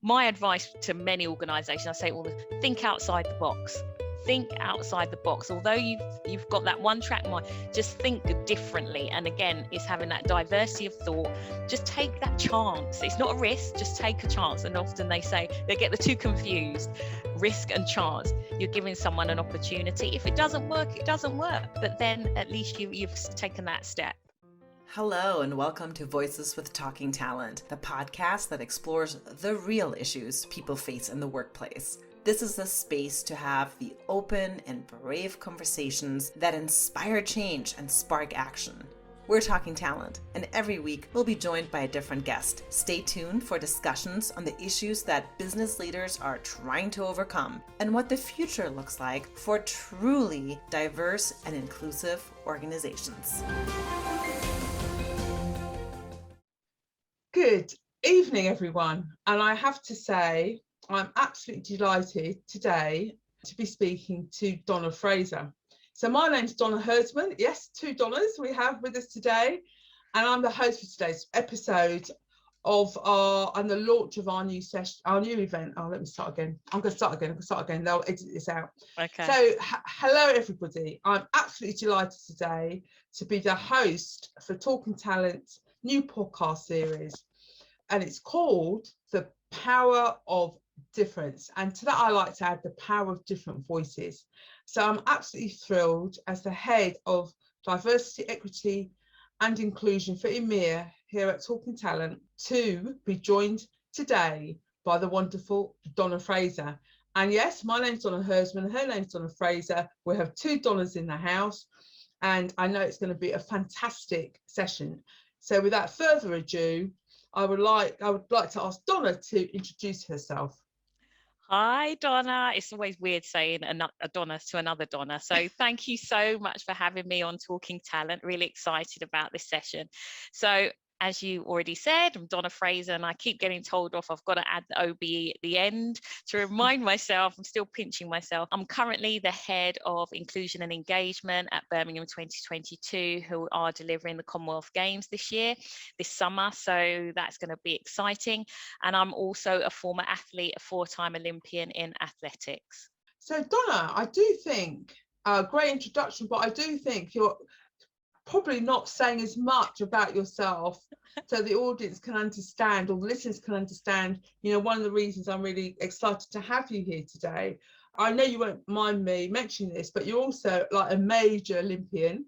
My advice to many organisations, I say, well, think outside the box. Think outside the box. Although you've got that one track mind, just think differently. And again, it's having that diversity of thought. Just take that chance. It's not a risk, just take a chance. And often they get the two confused, risk and chance. You're giving someone an opportunity. If it doesn't work, it doesn't work. But then at least you've taken that step. Hello and welcome to Voices with Talking Talent, the podcast that explores the real issues people face in the workplace. This is a space to have the open and brave conversations that inspire change and spark action. We're Talking Talent, and every week we'll be joined by a different guest. Stay tuned for discussions on the issues that business leaders are trying to overcome and what the future looks like for truly diverse and inclusive organizations. Good evening, everyone. And I have to say, I'm absolutely delighted today to be speaking to Donna Fraser. So my name's Donna Herdsman. Yes, two Donnas we have with us today. And I'm the host for today's episode of the launch of our new session, our new event. Oh, let me start again. I'm going to start again. They'll edit this out. Okay. So hello, everybody. I'm absolutely delighted today to be the host for Talking Talent's new podcast series. And it's called The Power of Difference. And to that, I like to add the power of different voices. So I'm absolutely thrilled as the head of diversity, equity and inclusion for EMEA here at Talking Talent to be joined today by the wonderful Donna Fraser. And yes, my name's Donna Herdsman, her name's Donna Fraser. We have two Donnas in the house, and I know it's going to be a fantastic session. So without further ado, I would like to ask Donna to introduce herself. Hi, Donna. It's always weird saying a Donna to another Donna. So thank you so much for having me on Talking Talent. Really excited about this session. So as you already said, I'm Donna Fraser, and I keep getting told off. I've got to add the OBE at the end to remind myself. I'm still pinching myself. I'm currently the head of inclusion and engagement at Birmingham 2022, who are delivering the Commonwealth Games this summer. So that's going to be exciting. And I'm also a former athlete, a four-time Olympian in athletics. So Donna, I do think, great introduction, but I do think you're probably not saying as much about yourself so the audience can understand, or the listeners can understand, one of the reasons I'm really excited to have you here today. I know you won't mind me mentioning this, but you're also like a major Olympian.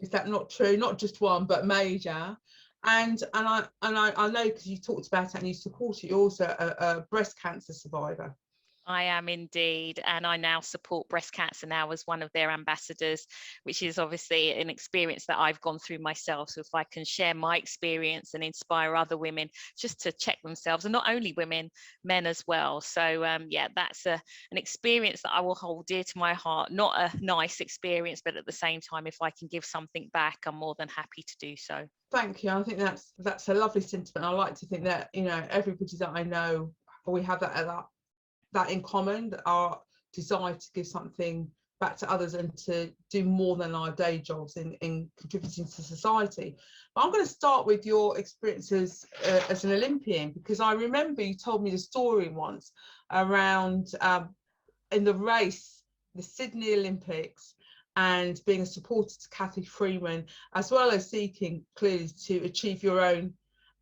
Is that not true? Not just one, but major. And I know, because you talked about it and you support it, you're also a breast cancer survivor. I am indeed, and I now support breast cancer now as one of their ambassadors, which is obviously an experience that I've gone through myself. So if I can share my experience and inspire other women just to check themselves, and not only women, men as well. So yeah, that's an experience that I will hold dear to my heart. Not a nice experience, but at the same time, if I can give something back, I'm more than happy to do so. Thank you. I think that's a lovely sentiment. I like to think that, everybody that I know, we have that in common, our desire to give something back to others and to do more than our day jobs in contributing to society. But I'm going to start with your experiences as an Olympian, because I remember you told me the story once around in the race, the Sydney Olympics, and being a supporter to Cathy Freeman, as well as seeking clearly to achieve your own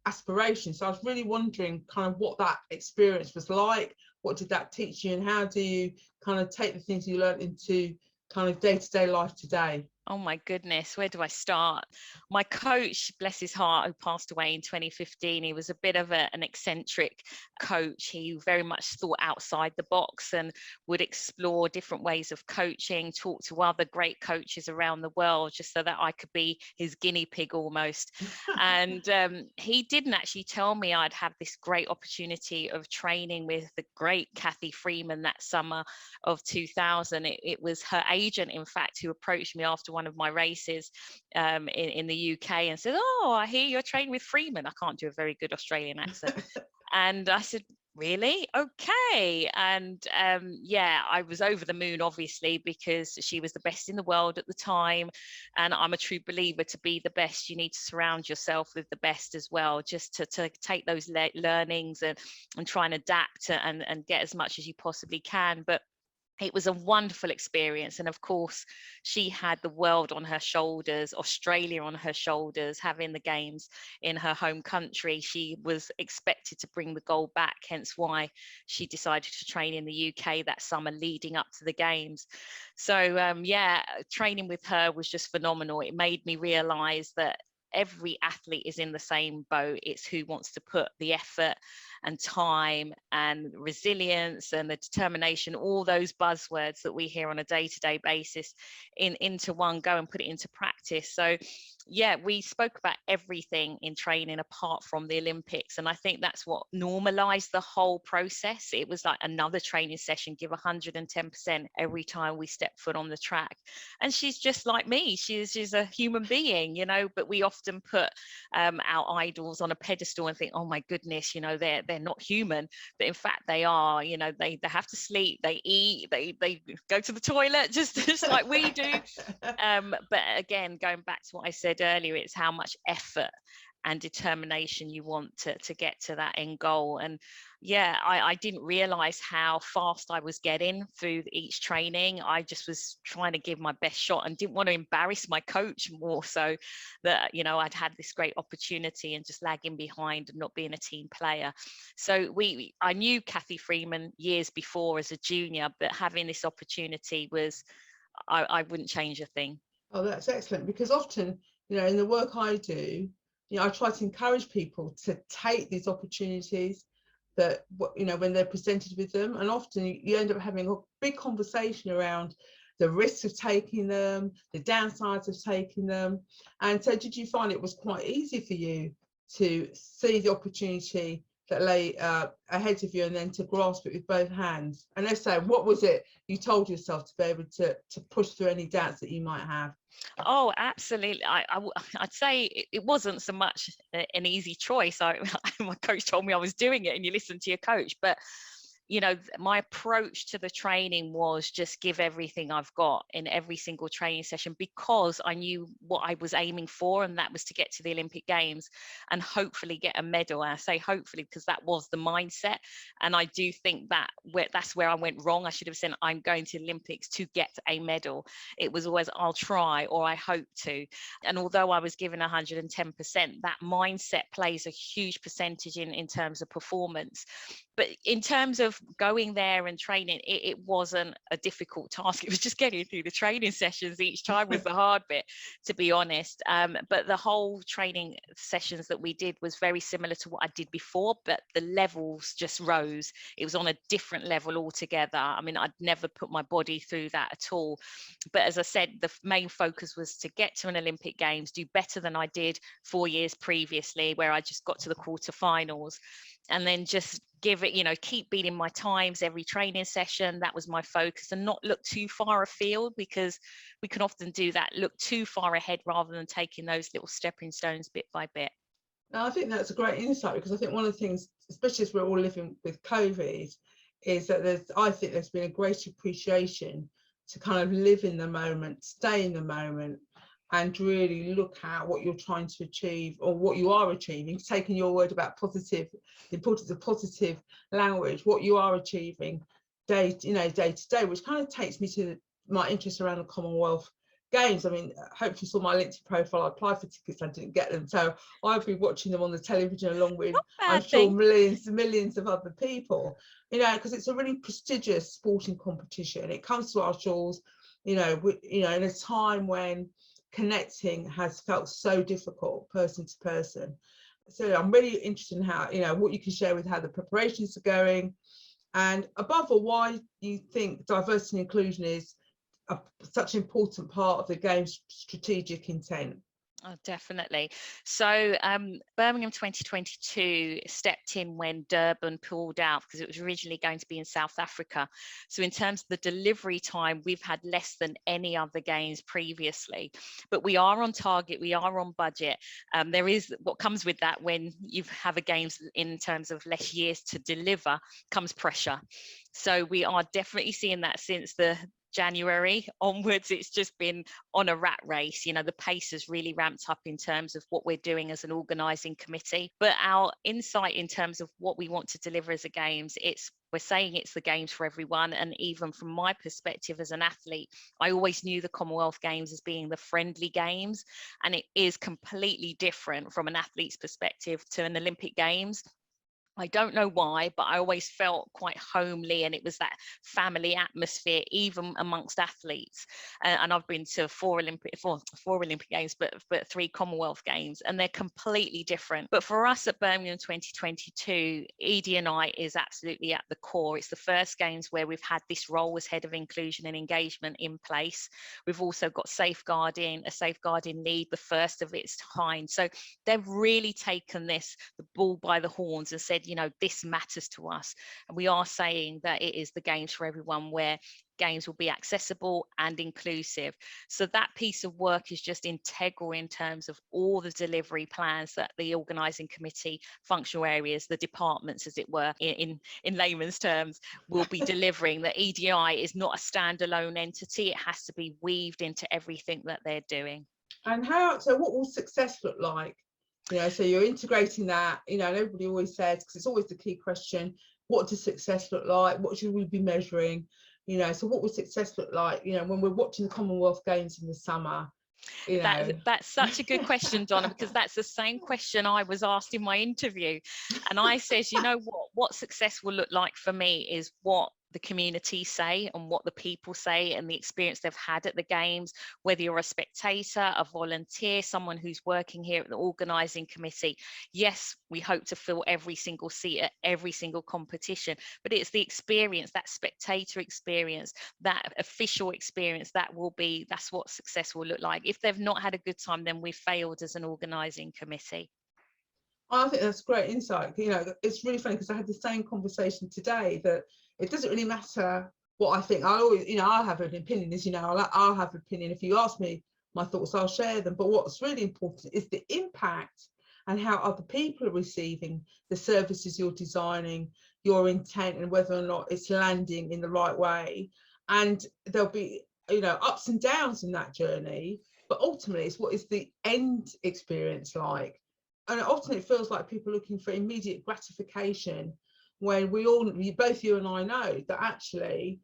aspirations. So I was really wondering kind of what that experience was like. What did that teach you, and how do you kind of take the things you learned into kind of day-to-day life today? Oh my goodness, where do I start? My coach, bless his heart, who passed away in 2015, he was a bit of an eccentric coach. He very much thought outside the box and would explore different ways of coaching, talk to other great coaches around the world, just so that I could be his guinea pig almost. And he didn't actually tell me I'd have this great opportunity of training with the great Cathy Freeman that summer of 2000. It was her agent, in fact, who approached me after one of my races in the UK and said, "Oh, I hear you're training with Freeman." I can't do a very good Australian accent. And I said, really? Okay. And yeah, I was over the moon, obviously, because she was the best in the world at the time. And I'm a true believer, to be the best, you need to surround yourself with the best as well, just to take those learnings and try and adapt and get as much as you possibly can. But it was a wonderful experience. And of course, she had the world on her shoulders, Australia on her shoulders, having the games in her home country. She was expected to bring the gold back, hence why she decided to train in the UK that summer leading up to the games. So yeah, training with her was just phenomenal. It made me realize that every athlete is in the same boat. It's who wants to put the effort and time and resilience and the determination, all those buzzwords that we hear on a day-to-day basis, into one go and put it into practice. So yeah, we spoke about everything in training apart from the Olympics, and I think that's what normalized the whole process. It was like another training session, give 110% every time we step foot on the track. And she's just like me, she's a human being, you know, but we often put our idols on a pedestal and think, oh my goodness, you know, they're not human. But in fact they are. You know, they have to sleep, they eat, they go to the toilet just like we do. But again, going back to what I said earlier, it's how much effort and determination you want to get to that end goal. And yeah, I didn't realize how fast I was getting through each training. I just was trying to give my best shot and didn't want to embarrass my coach, more so that, you know, I'd had this great opportunity and just lagging behind and not being a team player. So I knew Cathy Freeman years before as a junior, but having this opportunity was, I wouldn't change a thing. Oh, that's excellent, because often, you know, in the work I do, you know, I try to encourage people to take these opportunities that, you know, when they're presented with them, and often you end up having a big conversation around the risks of taking them, the downsides of taking them. And so did you find it was quite easy for you to see the opportunity that lay ahead of you and then to grasp it with both hands? And let's say, what was it you told yourself to be able to push through any doubts that you might have? Oh, absolutely. I'd say it wasn't so much an easy choice. My coach told me I was doing it, and you listen to your coach. But you know, my approach to the training was just give everything I've got in every single training session, because I knew what I was aiming for, and that was to get to the Olympic Games and hopefully get a medal. And I say hopefully because that was the mindset. And I do think that that's where I went wrong. I should have said I'm going to the Olympics to get a medal. It was always I'll try, or I hope to. And although I was given 110%, that mindset plays a huge percentage in terms of performance. But in terms of going there and training, it wasn't a difficult task. It was just getting through the training sessions each time was the hard bit, to be honest. But the whole training sessions that we did was very similar to what I did before, but the levels just rose. It was on a different level altogether. I mean, I'd never put my body through that at all. But as I said, the main focus was to get to an Olympic Games, do better than I did 4 years previously, where I just got to the quarterfinals, and then just give it, you know, keep beating my times every training session. That was my focus, and not look too far afield, because we can often do that, look too far ahead rather than taking those little stepping stones bit by bit. Now, I think that's a great insight, because I think one of the things, especially as we're all living with COVID, is that I think there's been a great appreciation to kind of live in the moment, stay in the moment, and really look at what you're trying to achieve, or what you are achieving, taking your word about positive, the importance of positive language, what you are achieving day to day, which kind of takes me to my interest around the Commonwealth Games. I mean, hopefully you saw my LinkedIn profile. I applied for tickets, I didn't get them, so I've been watching them on the television along with, I'm sure, millions of other people, you know, because it's a really prestigious sporting competition. It comes to our shores, you know, in a time when connecting has felt so difficult person to person. So I'm really interested in how, you know, what you can share with how the preparations are going, and above all, why you think diversity and inclusion is such an important part of the game's strategic intent. Oh, definitely. So Birmingham 2022 stepped in when Durban pulled out because it was originally going to be in South Africa. So in terms of the delivery time, we've had less than any other games previously. But we are on target, we are on budget. There is what comes with that when you have a games in terms of less years to deliver comes pressure. So we are definitely seeing that since the January onwards, it's just been on a rat race. You know, the pace has really ramped up in terms of what we're doing as an organising committee. But our insight in terms of what we want to deliver as a games, we're saying it's the games for everyone. And even from my perspective as an athlete, I always knew the Commonwealth Games as being the friendly games, and it is completely different from an athlete's perspective to an Olympic Games. I don't know why, but I always felt quite homely, and it was that family atmosphere, even amongst athletes. And I've been to four Olympic Games, but 3 Commonwealth Games, and they're completely different. But for us at Birmingham 2022, ED&I is absolutely at the core. It's the first games where we've had this role as head of inclusion and engagement in place. We've also got a safeguarding lead, the first of its kind. So they've really taken the bull by the horns and said, you know, this matters to us. And we are saying that it is the games for everyone, where games will be accessible and inclusive. So that piece of work is just integral in terms of all the delivery plans that the organising committee, functional areas, the departments, as it were, in layman's terms, will be delivering. That EDI is not a standalone entity. It has to be weaved into everything that they're doing. And what will success look like? You know, so you're integrating that, you know, and everybody always says, because it's always the key question, what does success look like? What should we be measuring? You know, so what will success look like, you know, when we're watching the Commonwealth Games in the summer? You know. That's such a good question, Donna, because that's the same question I was asked in my interview. And I said, you know what success will look like for me is what the community say and what the people say and the experience they've had at the games, whether you're a spectator, a volunteer, someone who's working here at the organising committee. Yes, we hope to fill every single seat at every single competition, but it's the experience, that spectator experience, that official experience, that's what success will look like. If they've not had a good time, then we've failed as an organising committee. I think that's great insight. You know, it's really funny because I had the same conversation today, that it doesn't really matter what I think. I always, you know, I'll have an opinion, as you know, I'll have an opinion. If you ask me my thoughts, I'll share them. But what's really important is the impact and how other people are receiving the services you're designing, your intent, and whether or not it's landing in the right way. And there'll be, you know, ups and downs in that journey, but ultimately it's what is the end experience like. And often it feels like people are looking for immediate gratification, when both you and I know that actually,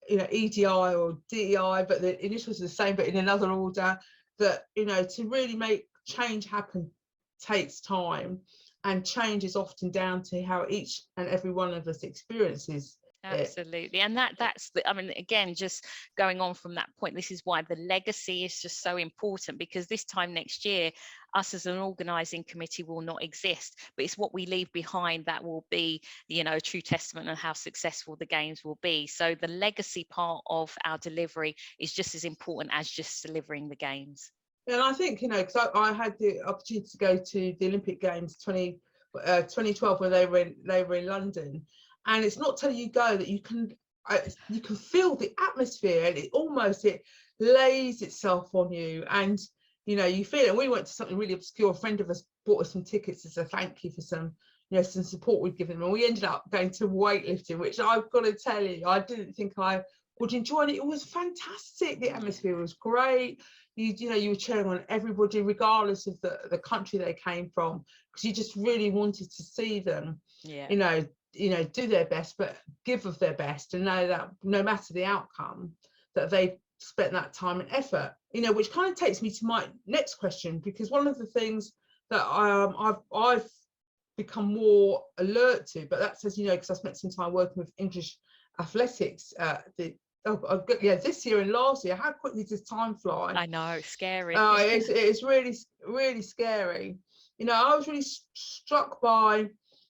you know, EDI or DEI, but the initials are the same, but in another order, that, you know, to really make change happen takes time, and change is often down to how each and every one of us experiences. Absolutely. And that's I mean, again, just going on from that point, this is why the legacy is just so important, because this time next year, us as an organising committee will not exist, but it's what we leave behind that will be, you know, a true testament of how successful the games will be. So the legacy part of our delivery is just as important as just delivering the games. And I think, you know, because I had the opportunity to go to the Olympic Games 2012 when they were in London. And it's not till you go that you can feel the atmosphere, and it lays itself on you, and you know, you feel it. And we went to something really obscure. A friend of us bought us some tickets as a thank you for some, you know, some support we'd given them, and we ended up going to weightlifting, which I've got to tell you, I didn't think I would enjoy it. It was fantastic. The atmosphere was great. You know, you were cheering on everybody regardless of the country they came from, because you just really wanted to see them, you know, do their best, but give of their best, and know that no matter the outcome, that they've spent that time and effort, you know, which kind of takes me to my next question, because one of the things that I've become more alert to, but that's, as you know, because I spent some time working with English athletics this year and last year. How quickly does time fly? I know, scary. It's really, really scary. You know, I was really struck by,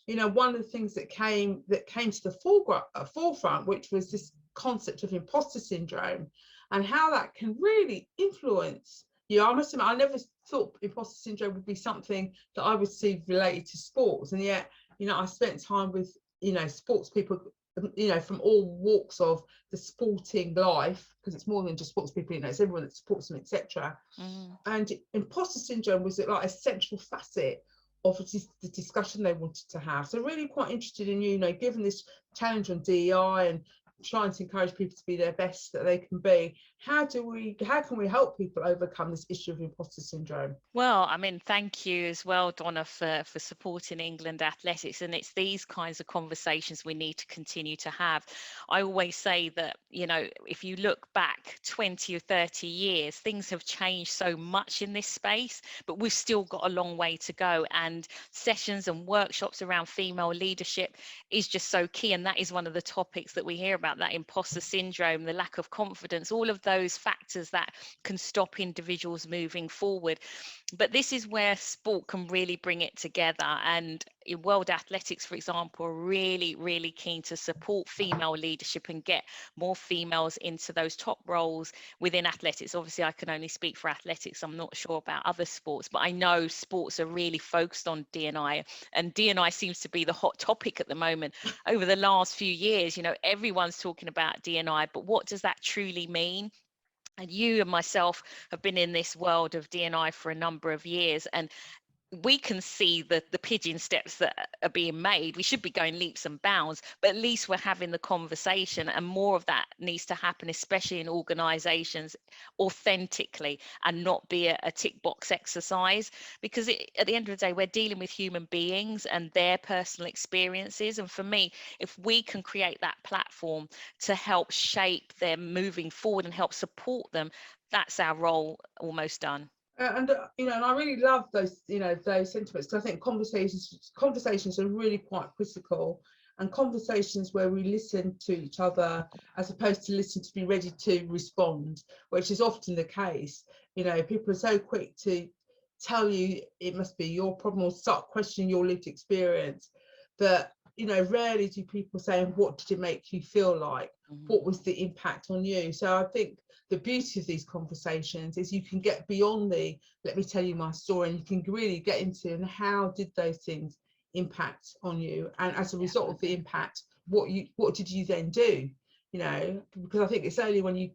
you know, one of the things that came to the forefront, which was this concept of imposter syndrome, and how that can really influence you. I must admit, I never thought imposter syndrome would be something that I would see related to sports, and yet, you know, I spent time with, you know, sports people, you know, from all walks of the sporting life, because it's more than just sports people, you know, it's everyone that supports them, etc. And imposter syndrome was like a central facet of the discussion they wanted to have. So really quite interested in, you know, given this challenge on DEI and trying to encourage people to be their best that they can be, how can we help people overcome this issue of imposter syndrome? Well, I mean, thank you as well, Donna, for supporting England athletics. And it's these kinds of conversations we need to continue to have. I always say that, you know, if you look back 20 or 30 years, things have changed so much in this space, but we've still got a long way to go. And sessions and workshops around female leadership is just so key. And that is one of the topics that we hear about, that imposter syndrome, the lack of confidence, all of those factors that can stop individuals moving forward. But this is where sport can really bring it together. And in World Athletics, for example, are really, really keen to support female leadership and get more females into those top roles within athletics. Obviously, I can only speak for athletics. I'm not sure about other sports, but I know sports are really focused on D&I, and D&I seems to be the hot topic at the moment. Over the last few years, you know, everyone's talking about D&I, but what does that truly mean? And you and myself have been in this world of D&I for a number of years, and we can see the pigeon steps that are being made. We should be going leaps and bounds, but at least we're having the conversation, and more of that needs to happen, especially in organizations, authentically, and not be a tick box exercise, because at the end of the day, we're dealing with human beings and their personal experiences. And for me, if we can create that platform to help shape them moving forward and help support them, that's our role almost done. You know, and I really love those, you know, those sentiments, because I think conversations are really quite critical, and conversations where we listen to each other as opposed to listen to be ready to respond, which is often the case. You know, people are so quick to tell you it must be your problem or start questioning your lived experience, that, you know, rarely do people say, what did it make you feel like? What was the impact on you? So I think the beauty of these conversations is you can get beyond the let me tell you my story, and you can really get into, and how did those things impact on you, and as a result of the impact, what did you then do? You know, because I think it's only when you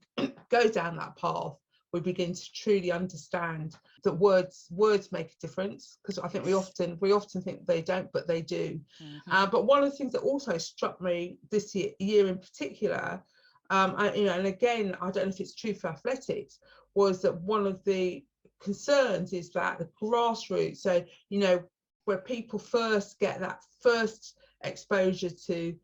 go down that path we begin to truly understand that words make a difference, because I think we often think they don't, but they do. But one of the things that also struck me this year in particular, you know, and again, I don't know if it's true for athletics, was that one of the concerns is that the grassroots, so, you know, where people first get that first exposure to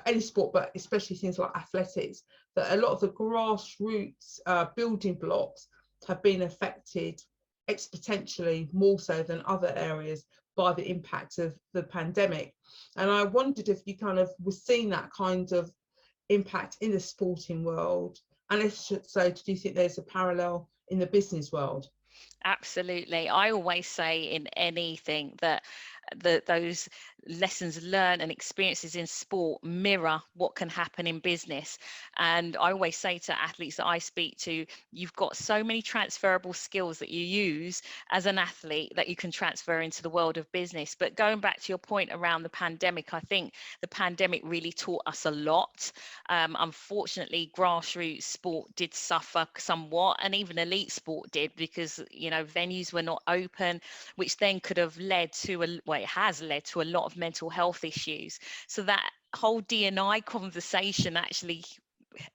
any sport, but especially things like athletics, that a lot of the grassroots building blocks have been affected exponentially more so than other areas by the impact of the pandemic. And I wondered if you kind of were seeing that kind of impact in the sporting world, and if so, do you think there's a parallel in the business world? Absolutely. I always say in anything that those lessons learned and experiences in sport mirror what can happen in business. And I always say to athletes that I speak to, you've got so many transferable skills that you use as an athlete that you can transfer into the world of business. But going back to your point around the pandemic, I think the pandemic really taught us a lot. Unfortunately, grassroots sport did suffer somewhat, and even elite sport did, because, you know, venues were not open, which then could have led to it has led to a lot of mental health issues. So that whole D&I conversation actually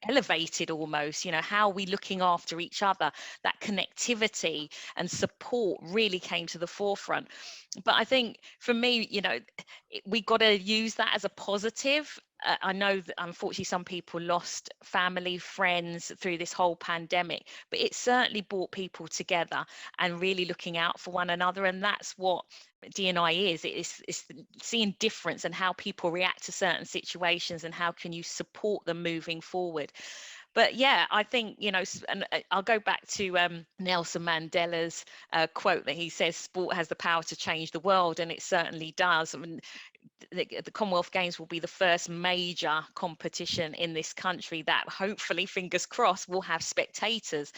elevated almost, you know, how are we looking after each other? That connectivity and support really came to the forefront. But I think for me, you know, we got to use that as a positive. I know that unfortunately some people lost family, friends through this whole pandemic, but it certainly brought people together and really looking out for one another. And that's what D&I is. It's seeing difference and how people react to certain situations, and how can you support them moving forward. But yeah, I think, you know, and I'll go back to Nelson Mandela's quote that he says, sport has the power to change the world, and it certainly does. I mean, the Commonwealth Games will be the first major competition in this country that hopefully, fingers crossed, will have spectators.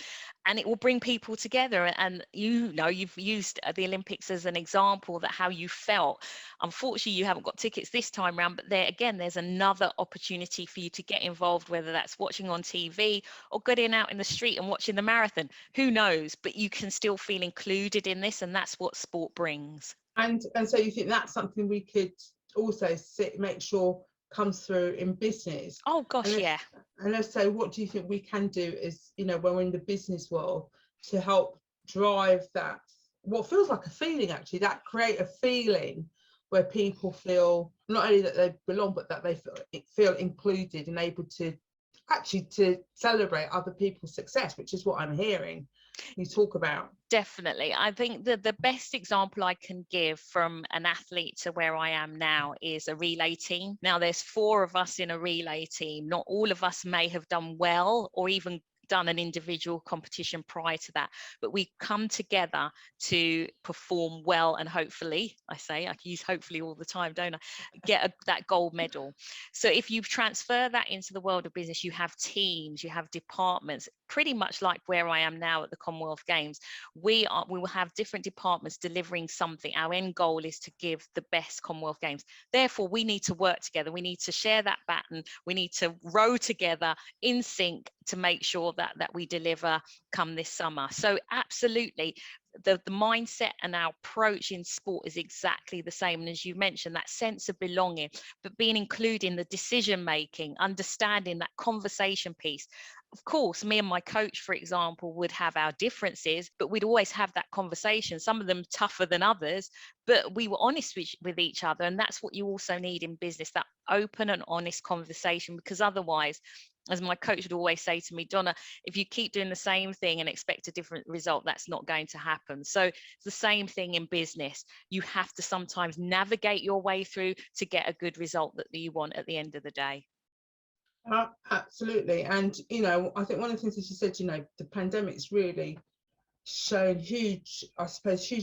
and it will bring people together. And you've used the Olympics as an example that how you felt. Unfortunately, you haven't got tickets this time around, but there's another opportunity for you to get involved, whether that's watching on TV or getting out in the street and watching the marathon. Who knows? But you can still feel included in this, and that's what sport brings. And so you think that's something we could also make sure comes through in business? Oh gosh, yeah. And let's say, what do you think we can do as, when we're in the business world to help drive that, what feels like a feeling actually, that create a feeling where people feel not only that they belong, but that they feel included and able to actually to celebrate other people's success, which is what I'm hearing you talk about. Definitely. I think that the best example I can give from an athlete to where I am now is a relay team. Now, there's 4 of us in a relay team. Not all of us may have done well or even done an individual competition prior to that, but we come together to perform well, and hopefully, I use hopefully all the time, don't I, get that gold medal. So if you transfer that into the world of business, you have teams, you have departments, pretty much like where I am now at the Commonwealth Games. We will have different departments delivering something. Our end goal is to give the best Commonwealth Games. Therefore, we need to work together. We need to share that baton. We need to row together in sync to make sure that we deliver come this summer. So absolutely, the mindset and our approach in sport is exactly the same. And as you mentioned, that sense of belonging, but being included in the decision making, understanding that conversation piece. Of course, me and my coach, for example, would have our differences, but we'd always have that conversation, some of them tougher than others, but we were honest with each other. And that's what you also need in business, that open and honest conversation, because otherwise, as my coach would always say to me, Donna, if you keep doing the same thing and expect a different result, that's not going to happen. So it's the same thing in business. You have to sometimes navigate your way through to get a good result that you want at the end of the day. Absolutely. And, I think one of the things that you said, the pandemic's really shown huge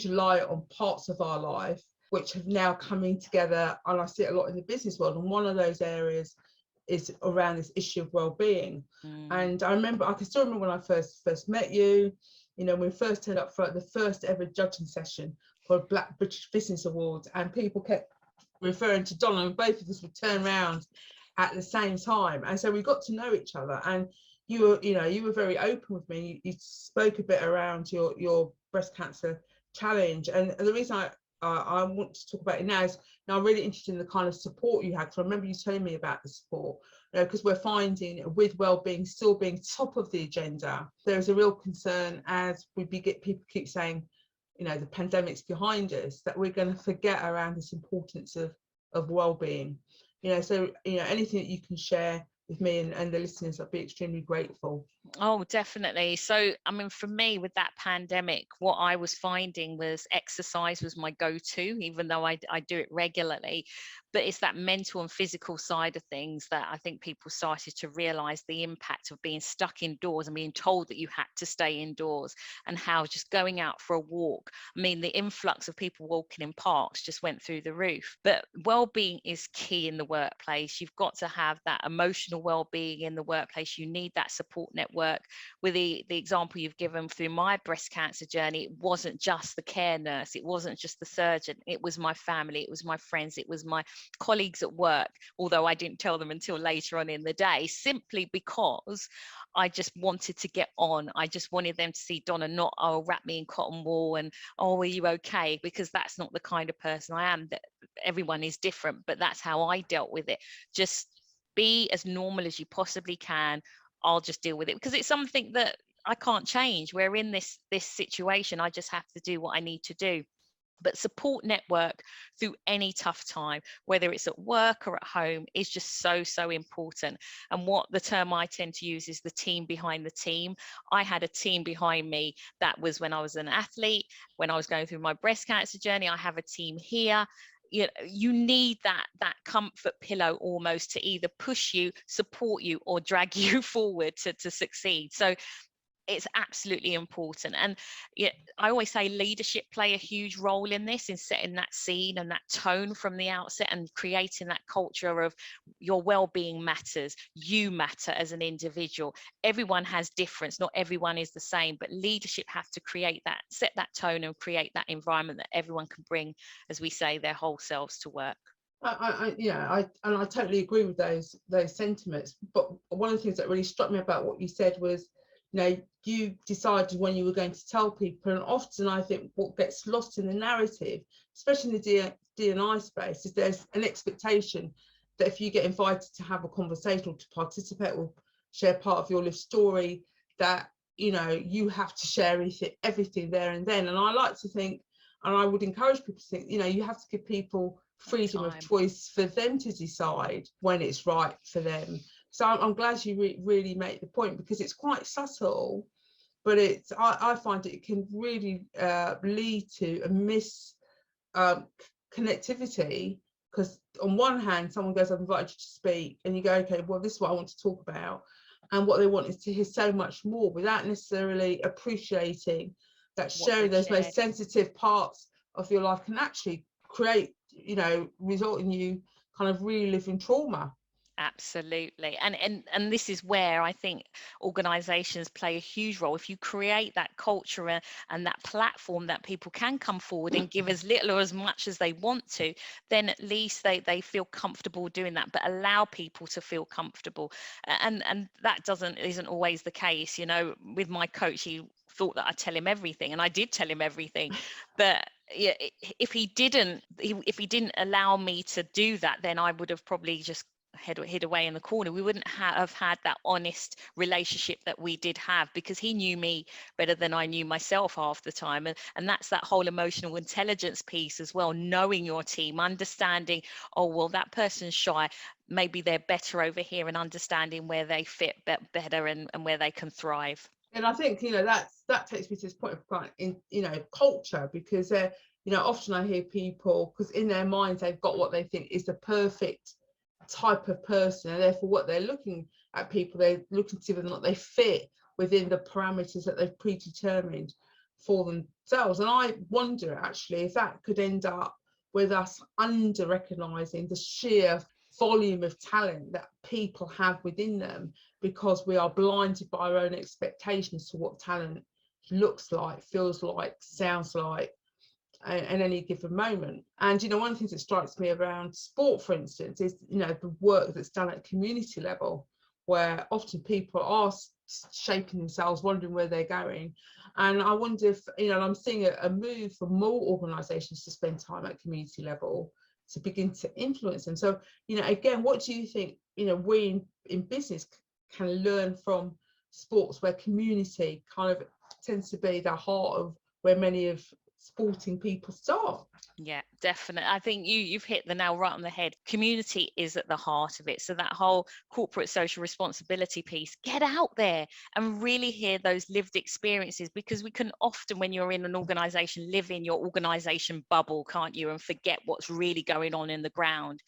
light on parts of our life, which have now coming together. And I see it a lot in the business world. And one of those areas is around this issue of well-being. And I can still remember when I first met you, when we first turned up for the first ever judging session for Black British Business Awards, and people kept referring to Donna, and both of us would turn around at the same time. And so we got to know each other, and you were very open with me. You spoke a bit around your breast cancer challenge, and the reason I want to talk about it now is I'm really interested in the kind of support you had. So I remember you telling me about the support, because we're finding with wellbeing still being top of the agenda, there's a real concern as people keep saying, the pandemic's behind us, that we're going to forget around this importance of wellbeing. So anything that you can share with me and the listeners, I'd be extremely grateful. Oh, definitely. So, I mean, for me with that pandemic, what I was finding was exercise was my go-to, even though I do it regularly. But it's that mental and physical side of things that I think people started to realize the impact of being stuck indoors and being told that you had to stay indoors, and how just going out for a walk, I mean, the influx of people walking in parks just went through the roof. But well-being is key in the workplace. You've got to have that emotional well-being in the workplace. You need that support network. With the example you've given through my breast cancer journey, it wasn't just the care nurse, it wasn't just the surgeon, it was my family, it was my friends, it was my colleagues at work, although I didn't tell them until later on in the day, simply because I just wanted to get on. I just wanted them to see Donna, not, oh, wrap me in cotton wool and, oh, are you okay? Because that's not the kind of person I am. That everyone is different, but that's how I dealt with it. Just be as normal as you possibly can. I'll just deal with it, because it's something that I can't change. We're in this situation. I just have to do what I need to do. But support network through any tough time, whether it's at work or at home, is just so important. And what the term I tend to use is the team behind the team. I had a team behind me. That was when I was an athlete, when I was going through my breast cancer journey. I have a team here. You need that comfort pillow almost to either push you, support you, or drag you forward to succeed. So it's absolutely important. And yeah, I always say leadership play a huge role in this, in setting that scene and that tone from the outset, and creating that culture of your well-being matters, you matter as an individual. Everyone has difference, not everyone is the same, but leadership has to create that, set that tone and create that environment that everyone can bring, as we say, their whole selves to work. I totally agree with those sentiments. But one of the things that really struck me about what you said was, you decided when you were going to tell people, and often I think what gets lost in the narrative, especially in the D&I space, is there's an expectation that if you get invited to have a conversation or to participate or share part of your life story, that you have to share everything there and then. And I like to think, and I would encourage people to think, you have to give people freedom of choice for them to decide when it's right for them. So I'm glad you really make the point, because it's quite subtle, but I find it can really lead to a connectivity, because on one hand, someone goes, I've invited you to speak, and you go, okay, well, this is what I want to talk about. And what they want is to hear so much more, without necessarily appreciating that sharing those most sensitive parts of your life can actually create, result in you kind of reliving trauma. Absolutely. And this is where I think organizations play a huge role. If you create that culture and that platform that people can come forward and give as little or as much as they want to, then at least they feel comfortable doing that, but allow people to feel comfortable. And that isn't always the case. With my coach, he thought that I'd tell him everything, and I did tell him everything. But yeah, if he didn't allow me to do that, then I would have probably just hid away in the corner. We wouldn't have had that honest relationship that we did have, because he knew me better than I knew myself half the time. And that's that whole emotional intelligence piece as well, knowing your team, understanding, oh, well, that person's shy, maybe they're better over here, and understanding where they fit better and where they can thrive. And I think that takes me to this point of in culture, because often I hear people, because in their minds they've got what they think is the perfect type of person, and therefore what they're looking at people, they're looking to see whether or not they fit within the parameters that they've predetermined for themselves. And I wonder actually if that could end up with us under recognizing the sheer volume of talent that people have within them, because we are blinded by our own expectations to what talent looks like, feels like, sounds like at any given moment. And one of the things that strikes me around sport, for instance, is the work that's done at community level, where often people are shaping themselves, wondering where they're going. And I wonder if I'm seeing a move for more organisations to spend time at community level to begin to influence them. So again, what do you think we in business can learn from sports, where community kind of tends to be the heart of where many of sporting people start? Yeah, definitely. I think you've hit the nail right on the head. Community is at the heart of it. So that whole corporate social responsibility piece, get out there and really hear those lived experiences, because we can often, when you're in an organization, live in your organization bubble, can't you, and forget what's really going on in the ground.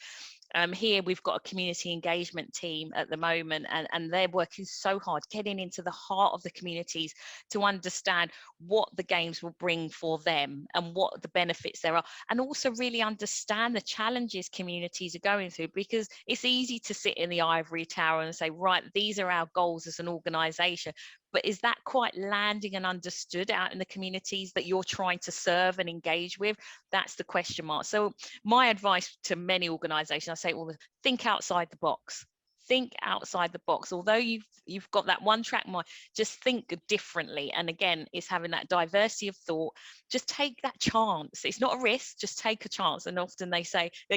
Here we've got a community engagement team at the moment, and they're working so hard getting into the heart of the communities to understand what the games will bring for them and what the benefits there are, and also really understand the challenges communities are going through, because it's easy to sit in the ivory tower and say, right, these are our goals as an organization, but is that quite landing and understood out in the communities that you're trying to serve and engage with? That's the question mark. So my advice to many organizations, I say, well, think outside the box. Think outside the box. Although you've got that one track mind, just think differently. And again, it's having that diversity of thought. Just take that chance. It's not a risk, just take a chance. And often they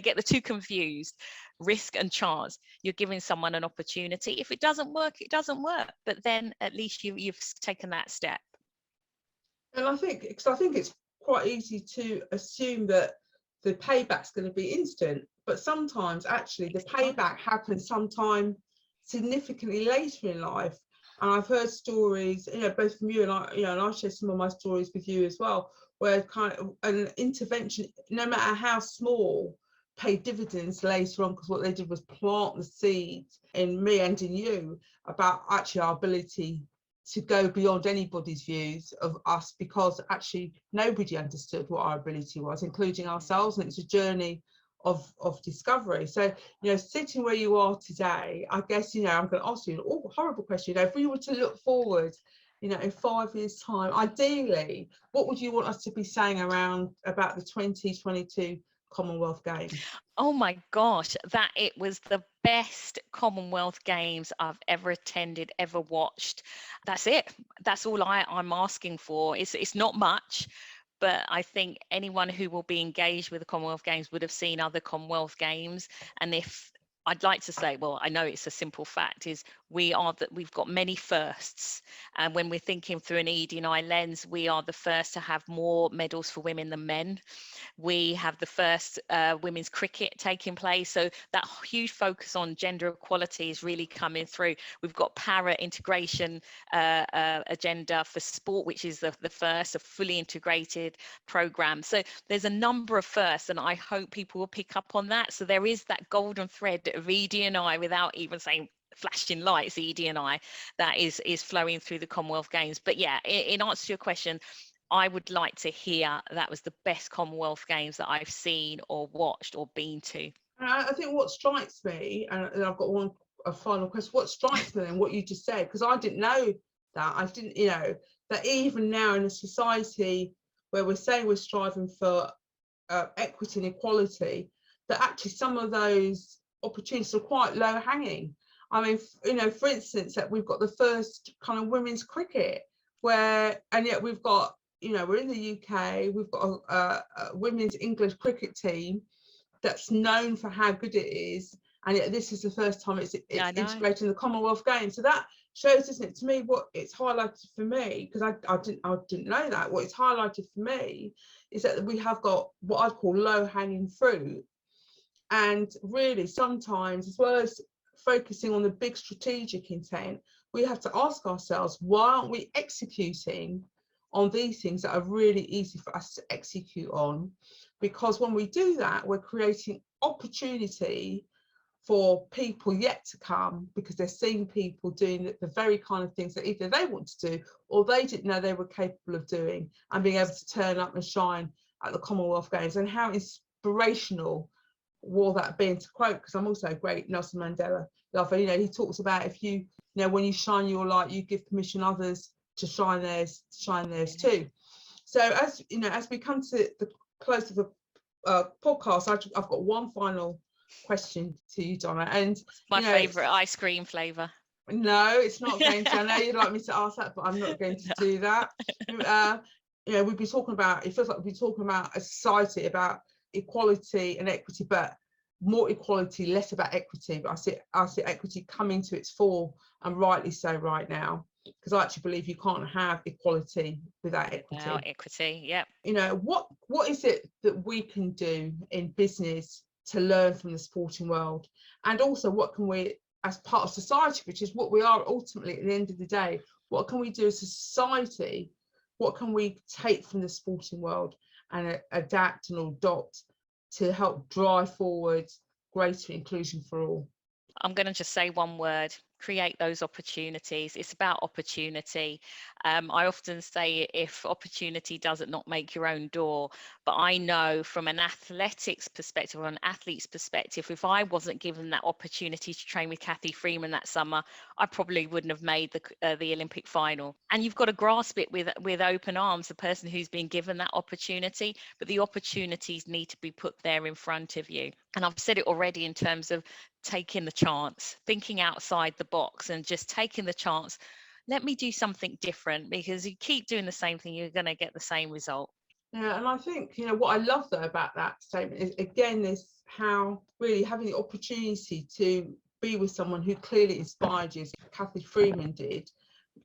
get the two confused, risk and chance. You're giving someone an opportunity. If it doesn't work, it doesn't work. But then at least you've taken that step. And I think it's quite easy to assume that the payback's going to be instant, but sometimes actually the payback happens sometime significantly later in life. And I've heard stories, both from you and I, and I share some of my stories with you as well, where kind of an intervention, no matter how small, paid dividends later on, because what they did was plant the seeds in me and in you about actually our ability to go beyond anybody's views of us, because actually nobody understood what our ability was, including ourselves, and it's a journey of discovery. So, sitting where you are today, I guess, I'm going to ask you an horrible question. If we were to look forward, in 5 years' time, ideally, what would you want us to be saying about the 2022 Commonwealth Games? Oh my gosh, that it was the best Commonwealth Games I've ever attended, ever watched. That's it. That's all I'm asking for. It's not much, but I think anyone who will be engaged with the Commonwealth Games would have seen other Commonwealth Games. And if I'd like to say, well, I know it's a simple fact, is we've got many firsts. And when we're thinking through an ED&I lens, we are the first to have more medals for women than men. We have the first women's cricket taking place. So that huge focus on gender equality is really coming through. We've got para integration agenda for sport, which is the first, a fully integrated program. So there's a number of firsts, and I hope people will pick up on that. So there is that golden thread of ED&I, without even saying flashing lights, ED&I, that is flowing through the Commonwealth Games. But yeah, in answer to your question, I would like to hear that was the best Commonwealth Games that I've seen or watched or been to. I think what strikes me, and I've got a final question, what strikes me in what you just said, because I didn't know that, that even now in a society where we're saying we're striving for equity and equality, that actually some of those opportunities are quite low hanging. I mean, for instance, that we've got the first kind of women's cricket and yet we've got, we're in the UK, we've got a women's English cricket team that's known for how good it is, and yet this is the first time it's integrated in the Commonwealth Games. So that shows, isn't it, to me, what it's highlighted for me, because I didn't know that. What it's highlighted for me is that we have got what I call low-hanging fruit, and really sometimes, as well as focusing on the big strategic intent, we have to ask ourselves, why aren't we executing on these things that are really easy for us to execute on? Because when we do that, we're creating opportunity for people yet to come, because they're seeing people doing the very kind of things that either they want to do or they didn't know they were capable of doing, and being able to turn up and shine at the Commonwealth Games. And how inspirational will that be? And to quote, because I'm also a great Nelson Mandela lover, he talks about, if when you shine your light, you give permission others to shine theirs too. So as we come to the close of the podcast, I've got one final question to you, Donna. And my favourite ice cream flavour. No, it's not going to. I know you'd like me to ask that, but I'm not going to do that. We've been talking about, it feels like we've been talking about a society, about equality and equity, but more equality, less about equity. But I see equity coming to its fore, and rightly so right now, because I actually believe you can't have equality without equity. Without equity, yep. What is it that we can do in business to learn from the sporting world? And also, what can we, as part of society, which is what we are ultimately at the end of the day, what can we do as a society? What can we take from the sporting world and adapt and adopt to help drive forward greater inclusion for all? I'm going to just say one word: create those opportunities. It's about opportunity. I often say, if opportunity doesn't knock, make your own door. But I know from an athletics perspective, or an athlete's perspective, if I wasn't given that opportunity to train with Cathy Freeman that summer, I probably wouldn't have made the Olympic final. And you've got to grasp it with open arms, the person who's been given that opportunity. But the opportunities need to be put there in front of you. And I've said it already in terms of taking the chance, thinking outside the box, and just taking the chance. Let me do something different, because you keep doing the same thing, you're going to get the same result. Yeah, and I think, what I love though about that statement is, again, this how really having the opportunity to be with someone who clearly inspired you, as Cathy Freeman did,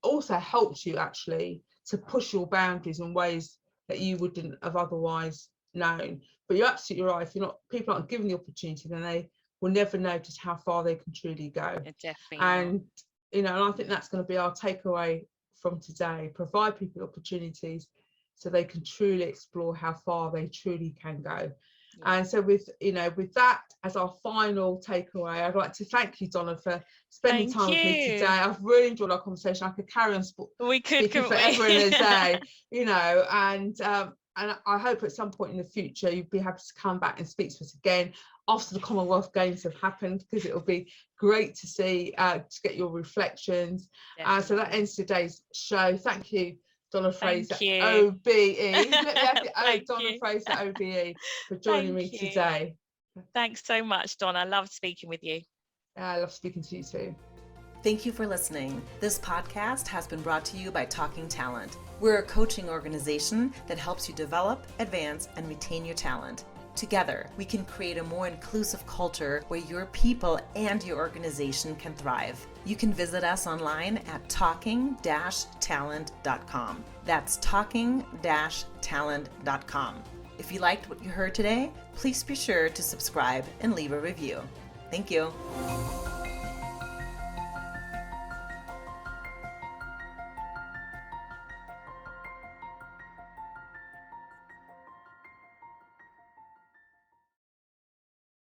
also helps you actually to push your boundaries in ways that you wouldn't have otherwise known. But you're absolutely right. If people aren't given the opportunity, then they will never know just how far they can truly go. And and I think that's going to be our takeaway from today: provide people opportunities so they can truly explore how far they truly can go. And so with that as our final takeaway, I'd like to thank you, Donna, for spending time with me today. I've really enjoyed our conversation. I could carry on speaking forever in a day, and I hope at some point in the future you'd be happy to come back and speak to us again after the Commonwealth Games have happened, because it'll be great to see, to get your reflections. So that ends today's show. Thank you, Donna Fraser, OBE. Donna Fraser, OBE, for joining me today. Thanks so much, Donna. I loved speaking with you. I love speaking to you too. Thank you for listening. This podcast has been brought to you by Talking Talent. We're a coaching organization that helps you develop, advance, and retain your talent. Together, we can create a more inclusive culture where your people and your organization can thrive. You can visit us online at talking-talent.com. That's talking-talent.com. If you liked what you heard today, please be sure to subscribe and leave a review. Thank you.